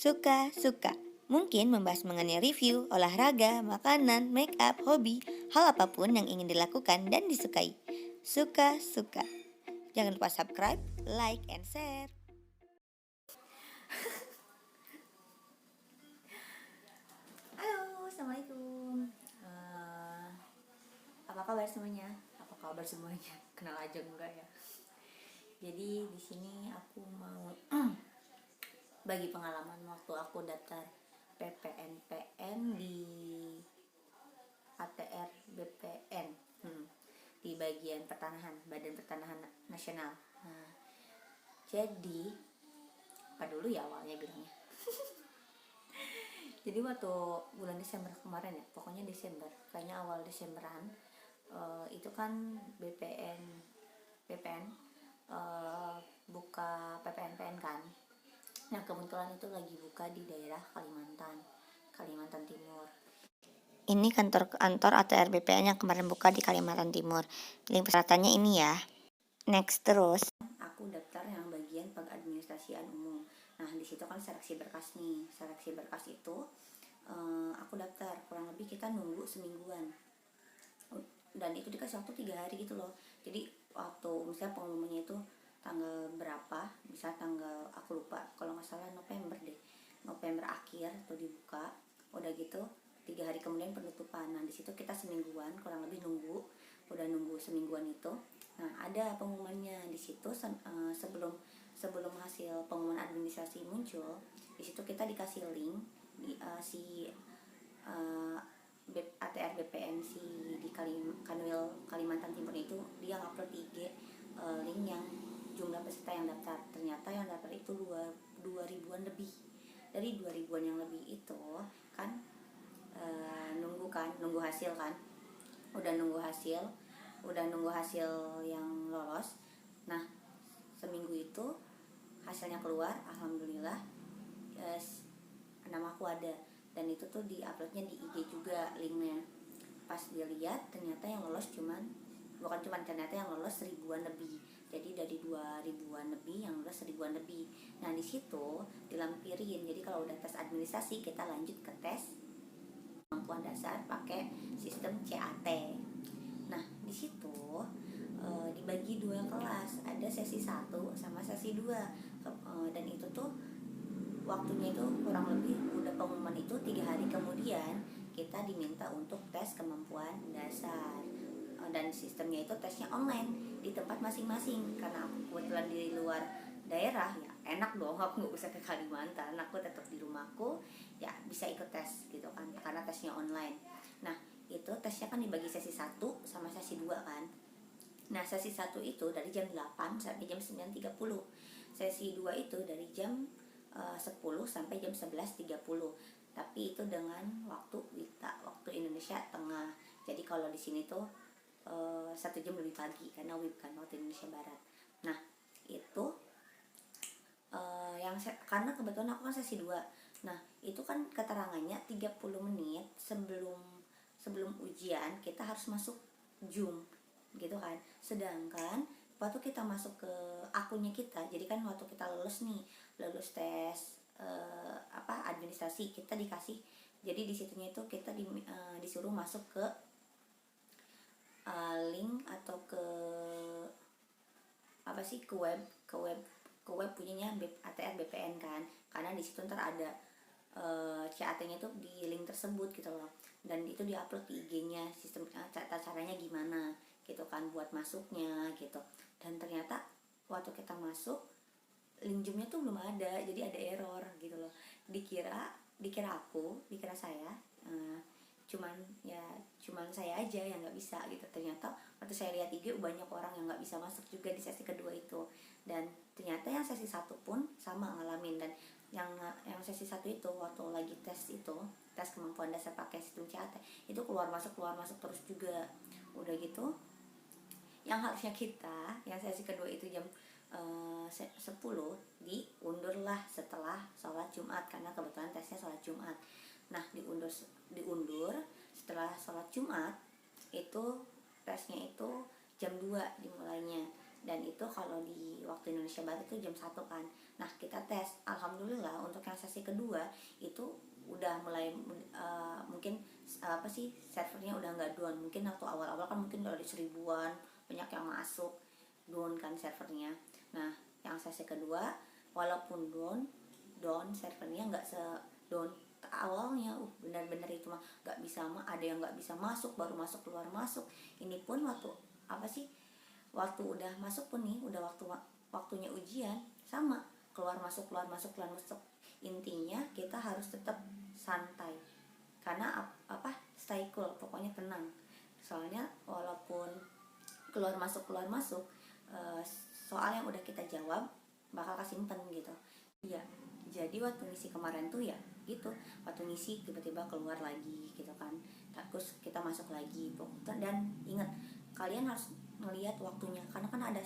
Suka-suka. Mungkin membahas mengenai review, olahraga, makanan, make up, hobi, hal apapun yang ingin dilakukan dan disukai. Suka-suka. Jangan lupa subscribe, like, and share. Halo, Assalamualaikum. Apa kabar semuanya? Kenal aja enggak ya? Jadi di sini aku mau bagi pengalaman waktu aku daftar PPNPN di ATR BPN, di bagian pertanahan, Badan Pertanahan Nasional. Nah, jadi apa dulu ya awalnya bilangnya? Jadi waktu bulan Desember kemarin ya, pokoknya Desember, kayaknya awal Desemberan, itu kan BPN buka PPNPN kan. Nah kebetulan itu lagi buka di daerah Kalimantan Timur. Ini kantor ATR BPN yang kemarin buka di Kalimantan Timur. Link persyaratannya ini ya. Next terus. Aku daftar yang bagian pengadministrasian umum. Nah di situ kan seleksi berkas nih. Seleksi berkas itu aku daftar, kurang lebih kita nunggu semingguan. Dan itu dikasih waktu 3 hari gitu loh. Jadi waktu misalnya pengumumannya itu tanggal berapa, bisa tanggal aku lupa, kalau nggak salah November akhir tuh dibuka. Udah gitu 3 hari kemudian penutupan. Nah di situ kita semingguan kurang lebih udah nunggu semingguan itu. Nah ada pengumumannya di situ sebelum hasil pengumuman administrasi muncul. Di situ kita dikasih link ATR BPN di Kalimantan Timur itu, dia ngupload di IG link yang jumlah peserta yang daftar. Ternyata yang daftar itu 2 ribuan lebih. Dari 2 ribuan yang lebih itu kan nunggu hasil kan. Udah nunggu hasil yang lolos. Nah, seminggu itu hasilnya keluar, alhamdulillah. Nama aku ada, dan itu tuh diuploadnya di IG juga linknya. Pas dilihat ternyata yang lolos ternyata yang lolos 1000-an lebih. Jadi dari 2 ribuan lebih yang lolos 1000-an lebih. Nah di situ dilampirin. Jadi kalau udah tes administrasi kita lanjut ke tes kemampuan dasar pakai sistem CAT. Nah di situ dibagi 2 kelas, ada sesi 1 sama sesi 2. Dan itu tuh waktunya itu kurang lebih, udah pengumuman itu 3 hari kemudian kita diminta untuk tes kemampuan dasar. Dan sistemnya itu tesnya online di tempat masing-masing. Karena aku kebetulan di luar daerah ya enak dong, aku nggak usah ke Kalimantan, aku tetap di rumahku ya bisa ikut tes gitu kan, karena tesnya online. Nah itu tesnya kan dibagi sesi 1 sama sesi 2 kan. Nah sesi 1 itu dari jam 8 sampai jam 9.30. Sesi 2 itu dari jam 10 sampai jam 11.30. Tapi itu dengan waktu Indonesia Tengah. Jadi kalau di sini tuh 1 jam lebih pagi karena WIB kan, waktu Indonesia Barat. Nah itu karena kebetulan aku kan sesi 2. Nah itu kan keterangannya 30 menit sebelum ujian kita harus masuk Zoom gitu kan. Sedangkan waktu kita masuk ke akunnya kita, jadi kan waktu kita lulus tes administrasi, kita dikasih, jadi di situnya itu kita disuruh masuk ke link atau ke web punyanya ATR BPN kan, karena di situ ntar ada CAT-nya tuh di link tersebut gitu loh. Dan itu diupload di IG-nya, sistem caranya gimana gitu kan buat masuknya gitu. Dan ternyata waktu kita masuk link Zoom-nya tuh belum ada, jadi ada error gitu loh. Dikira saya cuman saya aja yang nggak bisa gitu. Ternyata waktu saya lihat IG banyak orang yang nggak bisa masuk juga di sesi kedua itu. Dan ternyata yang sesi 1 pun sama ngalamin. Dan yang sesi 1 itu waktu lagi tes kemampuan dasar pakai sistem CAT itu keluar masuk terus juga. Udah gitu yang harusnya kita yang sesi kedua itu jam 10 diundurlah setelah sholat Jumat, karena kebetulan tesnya sholat Jumat. Nah diundur setelah sholat Jumat itu tesnya itu jam 2 dimulainya. dan itu kalau di waktu Indonesia Barat itu jam 1 kan. Nah kita tes, alhamdulillah untuk yang sesi kedua itu udah mulai mungkin apa sih, servernya udah nggak down. Mungkin waktu awal-awal kan mungkin udah ada 1000-an, banyak yang masuk, down kan servernya. Nah yang sesi kedua walaupun down servernya nggak se down awalnya, benar-benar itu mah nggak bisa, ada yang nggak bisa masuk, baru masuk keluar masuk. Ini pun waktu apa sih, waktu udah masuk pun nih, udah waktunya ujian sama, keluar masuk keluar masuk keluar masuk. Intinya kita harus tetap santai, karena apa, stay cool, pokoknya tenang. Soalnya walaupun keluar masuk soal yang udah kita jawab bakal kesimpan gitu. Iya, jadi waktu ngisi kemarin tuh ya gitu, waktu ngisi tiba-tiba keluar lagi gitu kan, terus kita masuk lagi. Dan ingat, kalian harus ngelihat waktunya, karena kan ada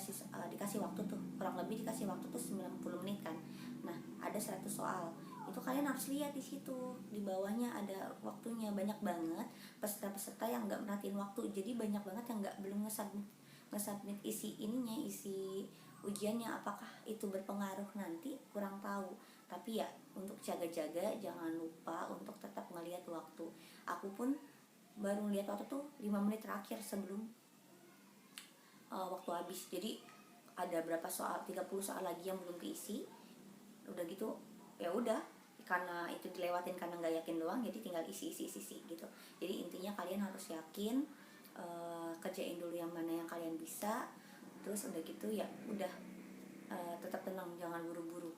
dikasih waktu tuh, kurang lebih dikasih waktu tuh 90 menit kan. Nah ada 100 soal, itu kalian harus lihat di situ, di bawahnya ada waktunya. Banyak banget peserta-peserta yang nggak merhatiin waktu, jadi banyak banget yang belum nge-submit isi ujiannya. Apakah itu berpengaruh nanti, kurang tahu. Tapi ya untuk jaga-jaga, jangan lupa untuk tetap ngelihat waktu. Aku pun baru lihat waktu tuh 5 menit terakhir sebelum waktu habis. Jadi ada berapa soal, 30 soal lagi yang belum keisi. Udah gitu ya udah, karena itu dilewatin karena nggak yakin doang, jadi tinggal isi gitu. Jadi intinya kalian harus yakin, kerjain dulu yang mana yang kalian bisa. Terus udah gitu ya udah, tetap tenang, jangan buru-buru,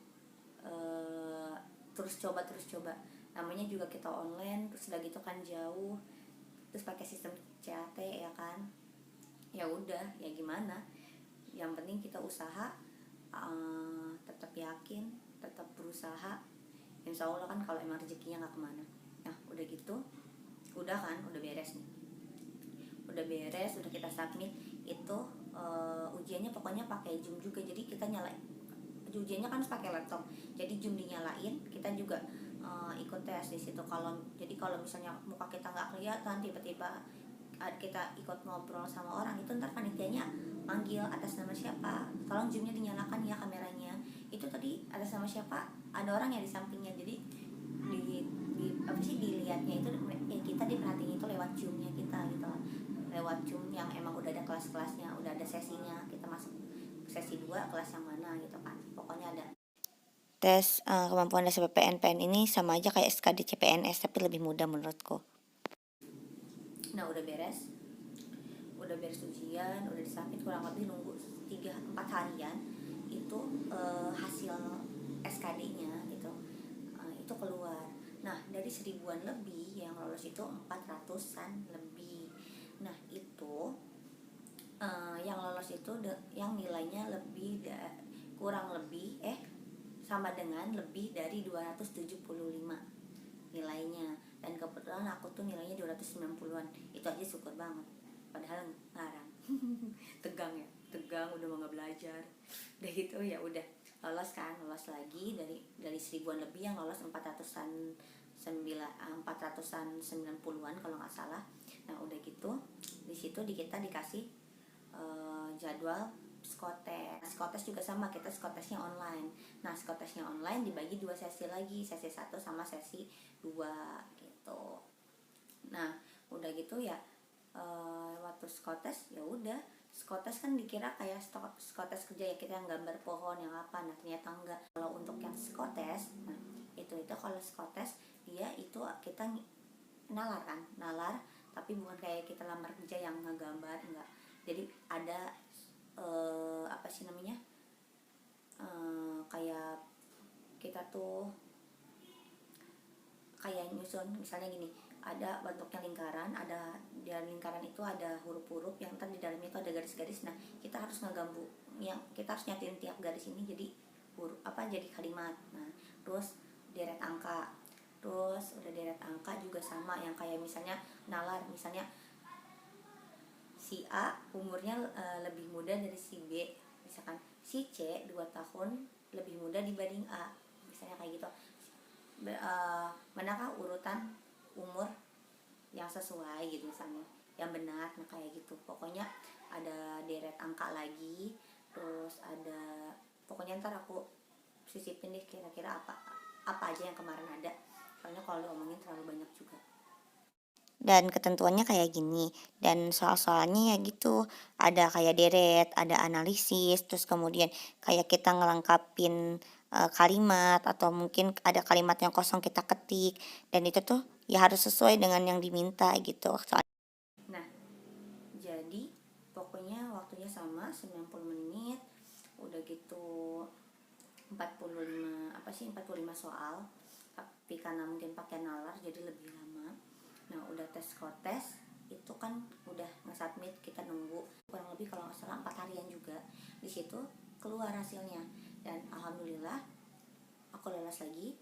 terus coba. Namanya juga kita online, terus udah gitu kan jauh, terus pakai sistem CAT ya kan. Ya udah, ya gimana, yang penting kita usaha, tetap yakin, tetap berusaha. Insya Allah kan kalau emang rezekinya nggak kemana. Nah udah gitu, udah kan, udah beres nih, udah kita submit itu. Ujiannya pokoknya pakai Zoom juga, jadi kita nyalain ujiannya kan pakai laptop, jadi Zoom dinyalain, kita juga ikut tes di situ. Jadi kalau misalnya muka kita nggak kelihatan, tiba-tiba kita ikut ngobrol sama orang, itu ntar panitianya manggil atas nama siapa, tolong Zoomnya dinyalakan ya, kameranya itu tadi atas nama siapa, ada orang yang di sampingnya. Jadi apa sih, dilihatnya itu ya, kita diperhatiin itu lewat Zoomnya kita gitu, lewat Zoom yang emang udah ada kelas-kelasnya, udah ada sesinya, kita masuk sesi 2 kelas yang mana gitu kan. Pokoknya ada tes kemampuan dasar PPN ini sama aja kayak SKD CPNS, tapi lebih mudah menurutku. Nah udah beres ujian, udah disubmit, kurang lebih nunggu 3-4 harian itu hasil SKD-nya gitu, itu keluar. Nah dari 1000-an lebih yang lolos itu 400-an lebih. Nah itu yang lolos itu yang nilainya kurang lebih sama dengan lebih dari 275 nilainya. Dan kebetulan aku tuh nilainya 290-an, itu aja syukur banget, padahal ngarang. tegang udah mau nggak belajar. Udah gitu ya udah lolos lagi dari 1000-an lebih yang lolos 400-an 90-an kalau nggak salah. Nah udah gitu di situ kita dikasih jadwal psikotes juga sama, kita psikotesnya online. Nah psikotesnya online dibagi 2 sesi lagi, sesi 1 sama sesi 2 gitu. Nah udah gitu ya, waktu psikotes ya udah, psikotes kan dikira kayak psikotes kerja ya, kita yang gambar pohon yang apa, nah ternyata enggak. Kalau untuk yang psikotes, nah itu kalau psikotes dia itu kita nalar, tapi bukan kayak kita lamar kerja yang ngegambar, enggak. Jadi ada apa sih namanya, kayak kita tuh kayak nyusun, misalnya gini, ada bentuknya lingkaran, ada di dalam lingkaran itu ada huruf-huruf yang ntar di dalamnya itu ada garis-garis. Nah kita harus ngegambu, yang kita harus nyatiin tiap garis ini jadi huruf jadi kalimat. Nah terus deret angka, terus udah deret angka juga sama, yang kayak misalnya nalar, misalnya si A umurnya lebih muda dari si B, misalkan si C 2 tahun lebih muda dibanding A, misalnya kayak gitu. Manakah urutan umur yang sesuai gitu misalnya, yang benar. Nah kayak gitu, pokoknya ada deret angka lagi, terus ada, pokoknya ntar aku sisipin deh kira-kira apa aja yang kemarin ada, soalnya kalau diomongin terlalu banyak juga. Dan ketentuannya kayak gini, dan soal-soalnya ya gitu, ada kayak deret, ada analisis, terus kemudian kayak kita ngelengkapin kalimat, atau mungkin ada kalimat yang kosong kita ketik, dan itu tuh ya harus sesuai dengan yang diminta gitu. Nah, jadi pokoknya waktunya sama 90 menit, udah gitu 45 soal, tapi karena mungkin pakai nalar jadi lebih lama. Nah, udah tes psikotes itu kan udah nge-submit, kita nunggu kurang lebih kalau nggak salah 4 harian juga. Di situ keluar hasilnya, dan alhamdulillah aku lolos lagi.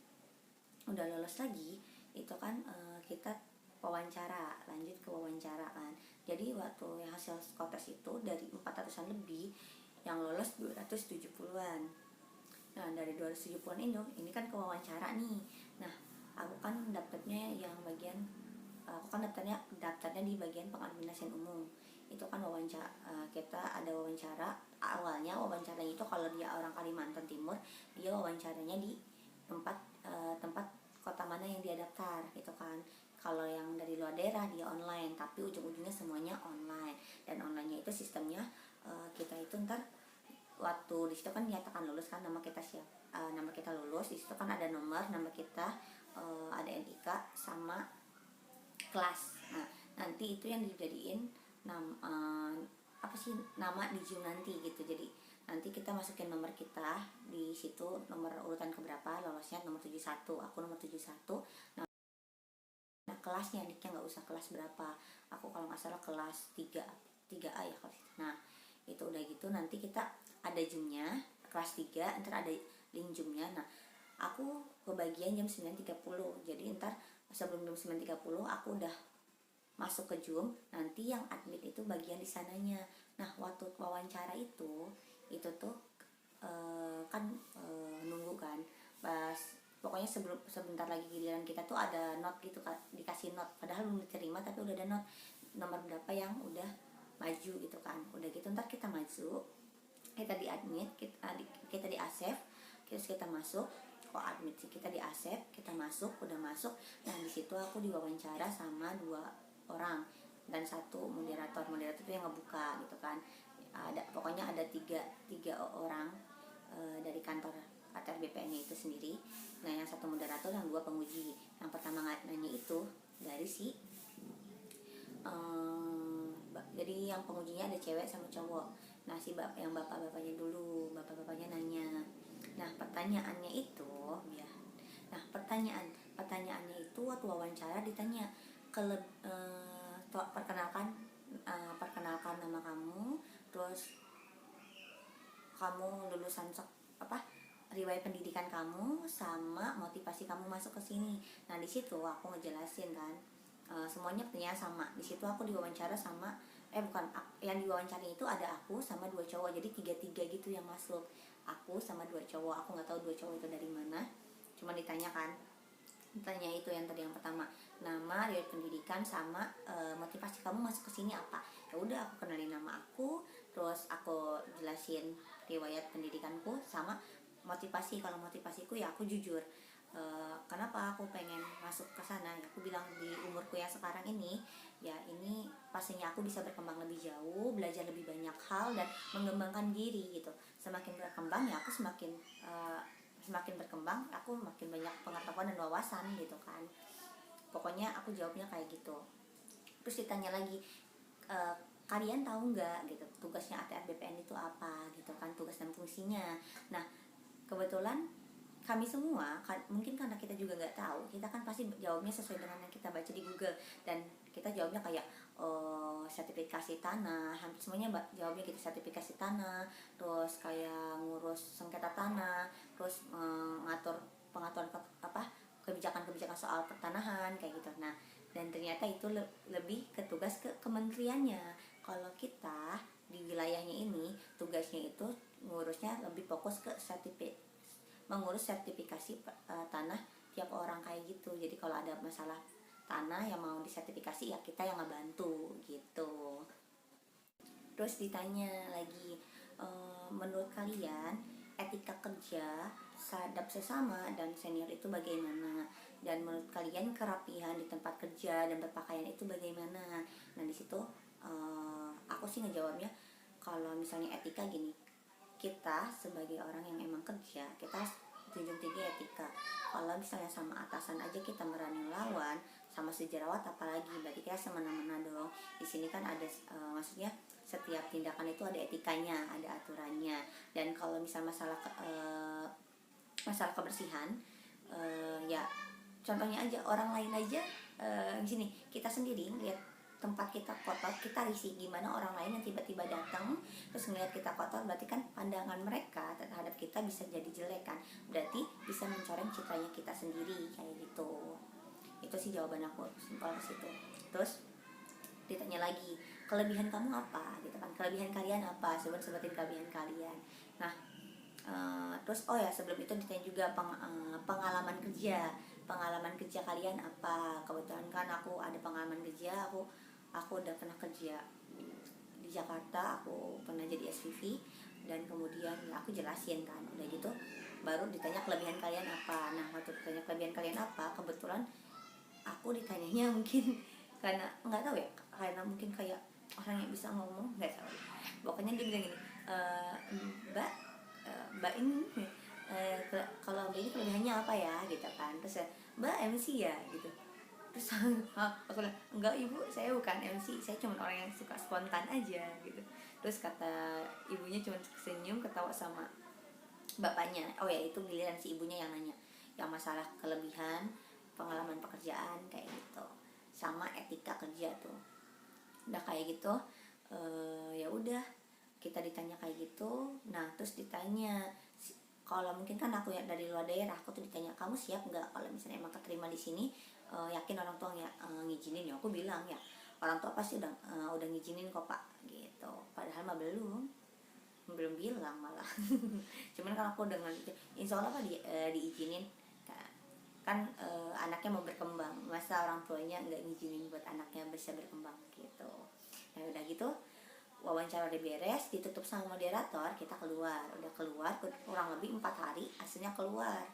Udah lolos lagi itu kan kita wawancara, lanjut ke wawancara kan. Jadi waktu hasil psikotes itu dari 400-an lebih, yang lolos 270-an. Nah, dari 270-an ini kan ke wawancara nih. Nah, aku kan dapetnya yang bagian, aku kan daftarnya di bagian pengadministrasian umum. Itu kan wawancara, kita ada wawancara. Awalnya wawancaranya itu kalau dia orang Kalimantan Timur, dia wawancaranya di tempat kota mana yang dia daftar gitu kan. Kalau yang dari luar daerah dia online, tapi ujung-ujungnya semuanya online. Dan onlinenya itu sistemnya kita itu ntar waktu di situ kan nyatakan lulus kan, nama kita nama kita lulus, di situ kan ada nomor nama kita, ada NIK sama kelas. Nah, nanti itu yang dijadiin nama di Zoom nanti gitu. Jadi nanti kita masukin nomor kita di situ, nomor urutan keberapa lolosnya, nomor 71, aku nomor 71. Nah, kelasnya niknya nggak usah kelas berapa, aku kalau nggak salah kelas 3A ya kalau. Nah, itu udah gitu nanti kita ada zoomnya kelas 3, ntar ada link zoomnya. Nah, aku kebagian jam 9.30, jadi ntar sebelum jam 9.30 aku udah masuk ke Zoom, nanti yang admit itu bagian di sananya. Nah, waktu wawancara itu tuh kan nunggu kan, pas pokoknya sebentar lagi giliran kita tuh ada note gitu kan, dikasih note padahal belum diterima tapi udah ada note nomor berapa yang udah maju gitu kan. Udah gitu ntar kita maju, kita di admit, kita di accept, terus kita masuk. Kok admit sih, kita di accept, kita masuk, udah masuk. Nah, di situ aku diwawancara sama 2 orang dan 1 moderator itu yang ngebuka gitu kan. Pokoknya ada tiga orang dari kantor ATR BPN itu sendiri. Nah, yang 1 moderator, yang 2 penguji. Yang pertama nanya itu dari si jadi yang pengujinya ada cewek sama cowok. Nah, yang bapak-bapaknya dulu, bapak-bapaknya nanya. Nah, pertanyaannya itu ya. Nah, pertanyaannya itu waktu wawancara ditanya perkenalkan nama kamu, terus kamu lulusan riwayat pendidikan kamu, sama motivasi kamu masuk ke sini. Nah, di situ aku ngejelasin kan, semuanya pertanyaan sama. Di situ aku diwawancara sama yang diwawancari itu ada aku sama 2 cowok, jadi 3-3 gitu yang masuk. Aku sama 2 cowok, aku nggak tahu 2 cowok itu dari mana, cuma ditanya itu yang tadi yang pertama, nama, riwayat pendidikan, sama motivasi kamu masuk ke sini apa. Ya udah, aku kenalin nama aku, terus aku jelasin riwayat pendidikanku sama motivasi. Kalau motivasiku ya aku jujur, kenapa aku pengen masuk ke sana. Ya, aku bilang di umurku yang sekarang ini, ya ini pastinya aku bisa berkembang lebih jauh, belajar lebih banyak hal dan mengembangkan diri gitu. Semakin berkembang ya aku semakin berkembang, aku makin banyak pengetahuan dan wawasan gitu kan. Pokoknya aku jawabnya kayak gitu. Terus ditanya lagi, kalian tahu nggak gitu tugasnya ATR BPN itu apa gitu kan, tugas dan fungsinya. Nah, kebetulan kami semua mungkin karena kita juga nggak tahu, kita kan pasti jawabnya sesuai dengan yang kita baca di Google, dan kita jawabnya kayak sertifikasi tanah, hampir semuanya jawabnya gitu, sertifikasi tanah, terus kayak ngurus sengketa tanah, terus ngatur pengaturan kebijakan-kebijakan soal pertanahan kayak gitu. Nah, dan ternyata itu lebih ke tugas ke kementeriannya. Kalau kita di wilayahnya ini tugasnya itu ngurusnya lebih fokus ke mengurus sertifikasi tanah tiap orang kayak gitu. Jadi kalau ada masalah tanah yang mau disertifikasi ya kita yang ngebantu gitu. Terus ditanya lagi, menurut kalian etika kerja sadap sesama dan senior itu bagaimana, dan menurut kalian kerapihan di tempat kerja dan berpakaian itu bagaimana. Nah di situ aku sih ngejawabnya, kalau misalnya etika gini, kita sebagai orang yang emang kerja kita harus junjung tinggi etika. Kalau misalnya sama atasan aja kita berani lawan, sama sejawat apalagi, berarti kita semena-mena dong. Di sini kan ada maksudnya setiap tindakan itu ada etikanya, ada aturannya. Dan kalau misal masalah kebersihan, ya contohnya aja orang lain aja, gini kita sendiri lihat tempat kita kotor kita risih, gimana orang lain yang tiba-tiba datang terus ngeliat kita kotor, berarti kan pandangan mereka terhadap kita bisa jadi jelek kan, berarti bisa mencoreng citranya kita sendiri kayak gitu. Itu sih jawaban aku, simpel ke situ. Terus ditanya lagi, kelebihan kamu apa gitu kan, kelebihan kalian apa, sebutin kelebihan kalian. Nah terus oh ya sebelum itu ditanya juga pengalaman kerja kalian apa. Kebetulan kan aku ada pengalaman kerja, aku udah pernah kerja di Jakarta, aku pernah jadi SPV, dan kemudian ya aku jelasin kan, udah gitu baru ditanya kelebihan kalian apa. Nah waktu ditanya kelebihan kalian apa, kebetulan aku ditanyanya mungkin karena nggak tahu ya, karena mungkin kayak orang yang bisa ngomong nggak tahu, pokoknya dia bilang gini, mbak mbak ini kalau mbak ini kelebihannya apa ya gitu kan. Terus ya, mbak MC ya gitu. Terus aku bilang enggak ibu, saya bukan MC, saya cuma orang yang suka spontan aja gitu. Terus kata ibunya cuma senyum ketawa sama bapaknya. Oh ya itu giliran si ibunya yang nanya yang masalah kelebihan pengalaman pekerjaan kayak gitu sama etika kerja tuh. Udah kayak gitu ya udah kita ditanya kayak gitu. Nah terus ditanya kalau mungkin kan aku yang dari luar daerah, aku tuh ditanya kamu siap nggak kalau misalnya emang keterima di sini, yakin orang tua ngizinin ya. Aku bilang ya orang tua pasti udah ngizinin kok pak gitu, padahal mah belum bilang malah. Cuman kan aku dengan insya Allah pak diizinin kan, anaknya mau berkembang, masa orang tuanya nggak ngizinin buat anaknya bisa berkembang gitu. Nah udah gitu wawancara udah beres, ditutup sama moderator, kita keluar. Udah keluar kurang lebih 4 hari hasilnya keluar.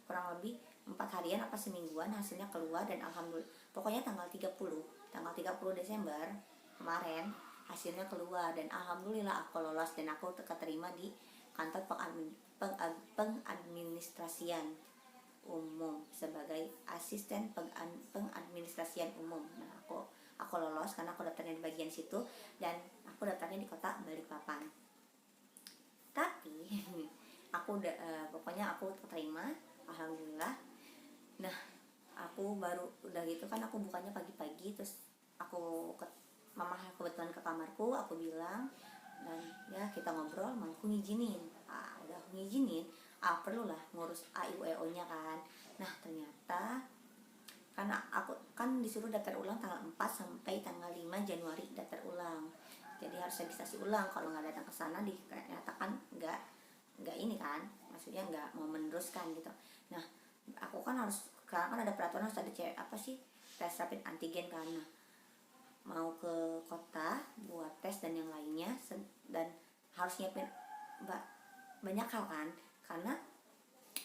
Kurang lebih 4 harian apa semingguan hasilnya keluar, dan alhamdulillah pokoknya tanggal 30 Desember kemarin hasilnya keluar, dan alhamdulillah aku lolos dan aku keterima di kantor pengadministrasian umum sebagai asisten pengadministrasian umum. Nah aku lolos karena aku daftarnya di bagian situ, dan aku daftarnya di kota Balikpapan. Tapi aku pokoknya aku terima alhamdulillah. Nah aku baru udah gitu kan, aku bukannya pagi-pagi, terus mama kebetulan ke kamarku, aku bilang, dan ya kita ngobrol, mamaku ngizinin. Udah aku ngizinin, perlulah ngurus AIUEO nya kan. Nah ternyata karena aku kan disuruh daftar ulang tanggal 4 sampai tanggal 5 Januari daftar ulang, jadi harus registrasi ulang. Kalau nggak datang ke sana dinyatakan nggak ini kan, maksudnya nggak mau meneruskan gitu. Nah aku kan harus, sekarang kan ada peraturan harus ada tes rapid antigen kan. Nah, mau ke kota buat tes dan yang lainnya, dan harus nyiapin banyak hal kan, karena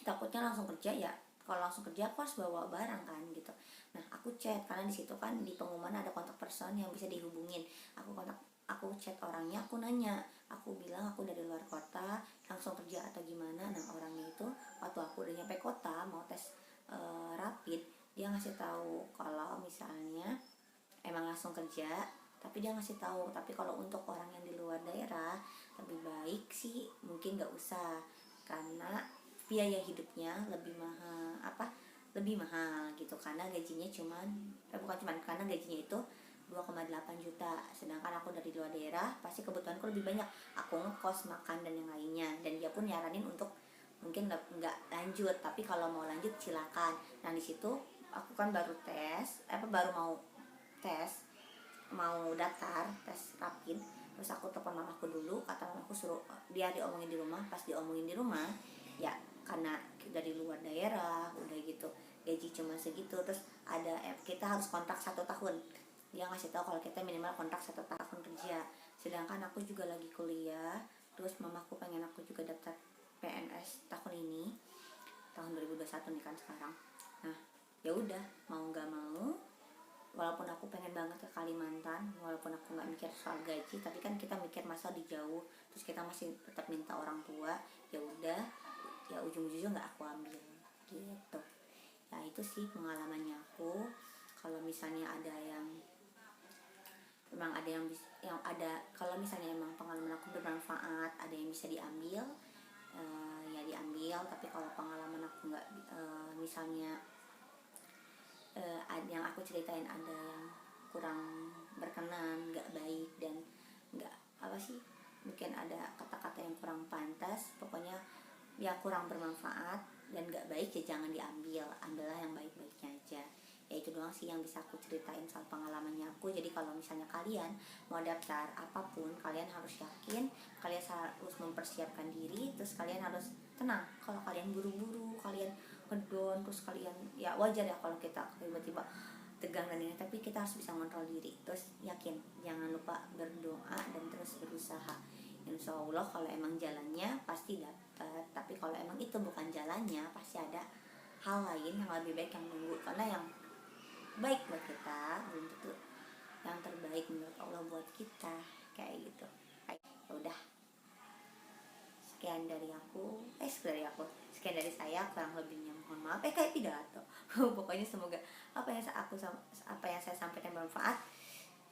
takutnya langsung kerja ya. Kalau langsung kerja aku harus bawa barang kan gitu. Nah aku chat, karena di situ kan di pengumuman ada kontak person yang bisa dihubungin. Aku chat orangnya, aku nanya, aku bilang aku dari luar kota, langsung kerja atau gimana. Nah orangnya itu waktu aku udah nyampe kota mau tes rapid, dia ngasih tahu kalau misalnya emang langsung kerja, tapi dia ngasih tahu, tapi kalau untuk orang yang di luar daerah lebih baik sih mungkin nggak usah, karena biaya hidupnya lebih mahal gitu, karena gajinya karena gajinya itu 2,8 juta, sedangkan aku dari luar daerah pasti kebutuhanku lebih banyak, aku ngekos, makan dan yang lainnya. Dan dia pun nyaranin untuk mungkin nggak lanjut, tapi kalau mau lanjut silakan. Nah di situ aku kan baru mau daftar tes rapid, terus aku telepon mamaku dulu, kata mamaku suruh dia diomongin di rumah. Pas diomongin di rumah ya, karena dari luar daerah udah gitu gaji cuma segitu, terus kita harus kontrak 1 tahun dia ngasih tahu kalau kita minimal kontrak 1 tahun kerja. Sedangkan aku juga lagi kuliah, terus mamaku pengen aku juga daftar PNS tahun ini, tahun 2021 nih kan sekarang. Nah ya udah, mau nggak mau, walaupun aku pengen banget ke Kalimantan, walaupun aku nggak mikir soal gaji, tapi kan kita mikir masa di jauh, terus kita masih tetap minta orang tua. Ya udah, ya ujung-ujungnya nggak aku ambil gitu. Ya itu sih pengalamannya aku. Kalau misalnya ada yang memang ada yang ada, kalau misalnya emang pengalaman aku bermanfaat, ada yang bisa diambil, ya diambil. Tapi kalau pengalaman aku nggak, misalnya yang aku ceritain ada yang kurang berkenan, nggak baik, dan nggak apa sih, mungkin ada kata-kata yang kurang pantas, pokoknya ya kurang bermanfaat dan nggak baik, ya jangan diambil, ambillah yang baik-baiknya aja. Ya itu doang sih yang bisa aku ceritain soal pengalamannya aku. Jadi kalau misalnya kalian mau daftar apapun, kalian harus yakin, kalian harus mempersiapkan diri, terus kalian harus tenang. Kalau kalian buru-buru, kalian ngedon, terus kalian, ya wajar ya kalau kita tiba-tiba tegang dan ini, tapi kita harus bisa kontrol diri. Terus yakin, jangan lupa berdoa dan terus berusaha. Insya Allah kalau emang jalannya pasti dapat. Tapi kalau emang itu bukan jalannya, pasti ada hal lain yang lebih baik yang nunggu. Karena yang baik buat kita belum tentu yang terbaik menurut Allah buat kita, kayak gitu. Ya udah, sekian dari dari saya, kurang lebihnya mohon maaf, kayak pidato. Pokoknya semoga apa yang saya sampaikan bermanfaat,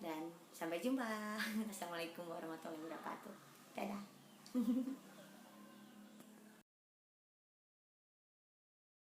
dan sampai jumpa. Assalamualaikum warahmatullahi wabarakatuh. Dadah.